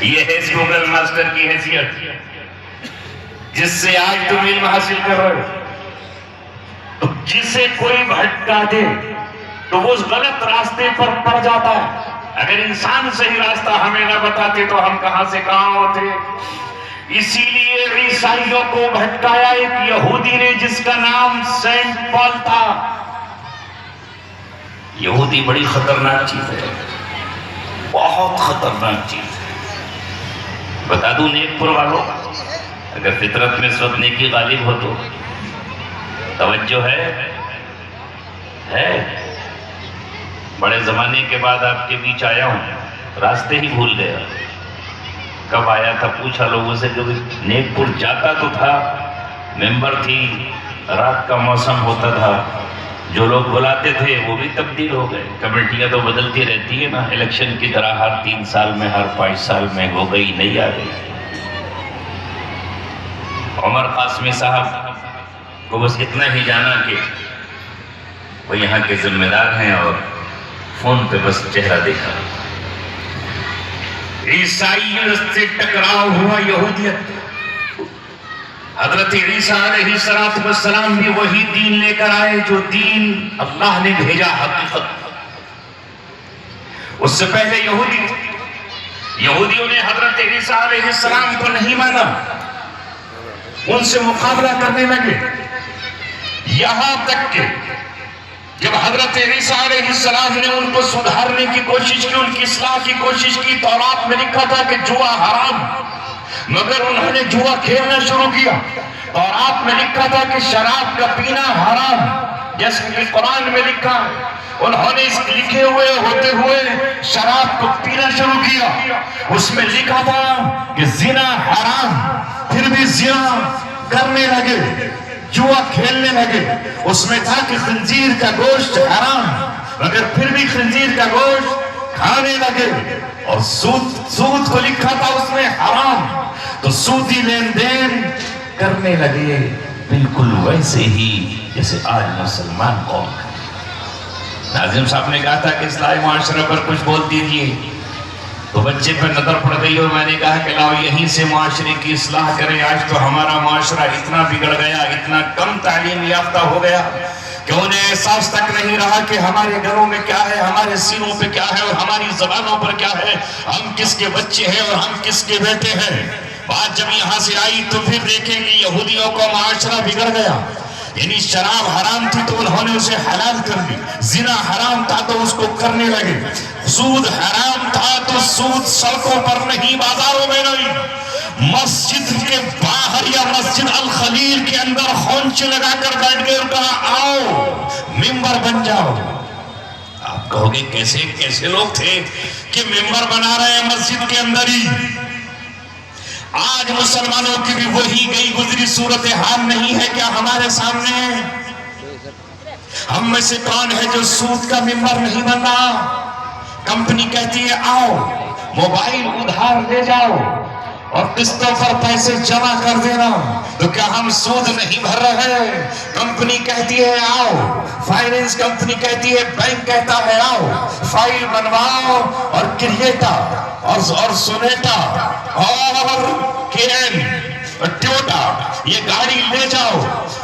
یہ ہے اس Google master کی حیثیت جس سے آج تم علم حاصل کر رہے ہو. تو جسے کوئی بھٹکا دے تو وہ اس غلط راستے پر پڑ جاتا ہے. اگر انسان صحیح راستہ ہمیں نہ بتاتے تو ہم کہاں سے کہاں ہوتے. اسی لیے عیسائیوں کو بھٹکایا ایک یہودی نے جس کا نام سینٹ پال تھا. یہودی بڑی خطرناک چیز ہے, بہت خطرناک چیز ہے. بتا دوں نیک پور والوں, اگر فطرت میں اس وقت نیکی غالب ہو تو توجہ ہے. بڑے زمانے کے بعد آپ کے بیچ آیا ہوں, راستے ہی بھول گیا. کب آیا تھا پوچھا لوگوں سے کہ نیک پور جاتا تو تھا, ممبر تھی, رات کا موسم ہوتا تھا, جو لوگ بلاتے تھے وہ بھی تبدیل ہو گئے. کمیٹیاں تو بدلتی رہتی ہے نا, الیکشن کی طرح ہر 3 سال میں ہر 5 سال میں ہو گئی نہیں آ گئی. عمر قاسمی صاحب کو بس اتنا ہی جانا کہ وہ یہاں کے ذمہ دار ہیں اور فون پہ بس چہرہ دیکھا. عیسائیت سے ٹکراؤ ہوا یہودیت. حضرت عیسیٰ علیہ السلام بھی وہی دین لے کر آئے جو دین اللہ نے بھیجا حقیقت. اس سے پہلے یہودیوں نے حضرت عیسیٰ علیہ السلام کو نہیں مانا, ان سے مقابلہ کرنے لگے. یہاں تک کہ جب حضرت عیسیٰ علیہ السلام نے ان کو سدھارنے کی کوشش کی, ان کی اصلاح کی کوشش کی, تورات میں لکھا تھا کہ جوا حرام, مگر انہوں نے جوا کھیلنا شروع کیا. تورات میں لکھا تھا کہ شراب کا پینا حرام, جیسے کہ قرآن میں لکھا ہے. انہوں نے اس لکھے ہوتے ہوئے شراب کو پینا شروع کیا. اس میں لکھا تھا کہ زنا حرام, پھر بھی زنا کرنے لگے, جوا کھیلنے لگے. اس میں تھا کہ خنزیر کا گوشت حرام, مگر پھر بھی خنزیر کا گوشت کھانے لگے. اور سود کو لکھا تھا اس میں حرام, تو سودی لین دین کرنے لگے, بالکل ویسے ہی جیسے آج مسلمان قوم کا. ناظم صاحب نے کہا تھا کہ اصلاح معاشرہ پر کچھ بول دیجئے, تو بچے پر نظر پڑ گئی اور میں نے کہا کہ لاؤ یہیں سے معاشرے کی اصلاح کریں. آج تو ہمارا معاشرہ اتنا بگڑ گیا, اتنا کم تعلیم یافتہ ہو گیا کہ انہیں احساس تک نہیں رہا کہ ہمارے گھروں میں کیا ہے, ہمارے سینوں پہ کیا ہے اور ہماری زبانوں پر کیا ہے, ہم کس کے بچے ہیں اور ہم کس کے بیٹے ہیں. بات جب یہاں سے آئی تو پھر دیکھیں کہ یہودیوں کا معاشرہ بگڑ گیا. یعنی شراب حرام تھی تو انہوں نے اسے حلال کر دی, زنا حرام تھا تو اس کو کرنے لگے, سود حرام تھا تو سود سڑکوں پر نہیں بازاروں میں نہیں, مسجد کے باہر یا مسجد الخلیل کے اندر خونچے لگا کر بیٹھ گئے اور کہا آؤ ممبر بن جاؤ. آپ کہو گے کیسے لوگ تھے کہ ممبر بنا رہے ہیں مسجد کے اندر ہی. آج مسلمانوں کی بھی وہی گئی گزری صورتحال نہیں ہے کیا ہمارے سامنے؟ ہم میں سے کون ہے جو سود کا ممبر نہیں بن رہا؟ کمپنی کہتی ہے آؤ موبائل ادھار لے جاؤ اور قسطوں پر پیسے جمع کر دینا, تو کیا ہم سود نہیں بھر رہے؟ کمپنی کہتی ہے آؤ, فائنینس کمپنی کہتی ہے, بینک کہتا ہے آؤ فائل بنواؤ اور کریٹا اور سونیٹا اور کین اور ٹیوٹا یہ گاڑی لے جاؤ.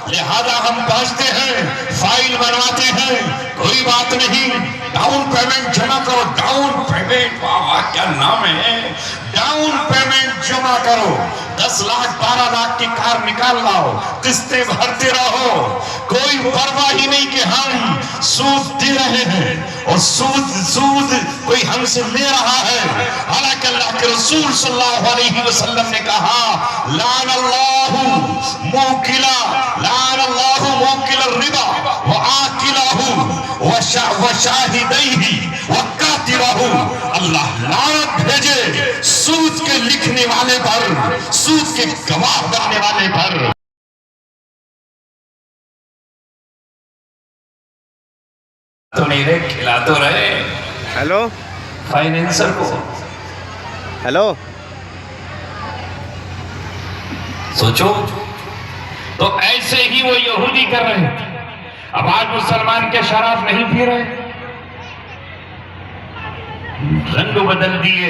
لہذا ہم پہنچتے ہیں, فائل بنواتے ہیں, کوئی بات نہیں, ڈاؤن پیمنٹ جمع کرو. ڈاؤن پیمنٹ, واہ کیا نام ہے, ڈاؤن پیمنٹ جمع کرو. 10 لاکھ 12 لاکھ کی کار نکال لاؤ, قسطیں بھرتے رہو, کوئی پرواہ ہی نہیں کہ ہم سود دے رہے ہیں اور سود کوئی ہم سے لے رہا ہے. حالانکہ اللہ کے رسول صلی اللہ علیہ وسلم نے کہا لعن اللہ موکل الربا وآکلہ وشاہدیہ وکاتبہ. اللہ لعنت بھیجے سود کے لکھنے والے پر, سود کے گواہ بننے والے پر. تو نہیں رہے, کھلا تو رہے. ہیلو فائنینسر کو ہیلو سوچو, تو ایسے ہی وہ یہودی کر رہے ہیں. اب آج مسلمان کے شراب نہیں پی رہے, رنگ بدل دیے,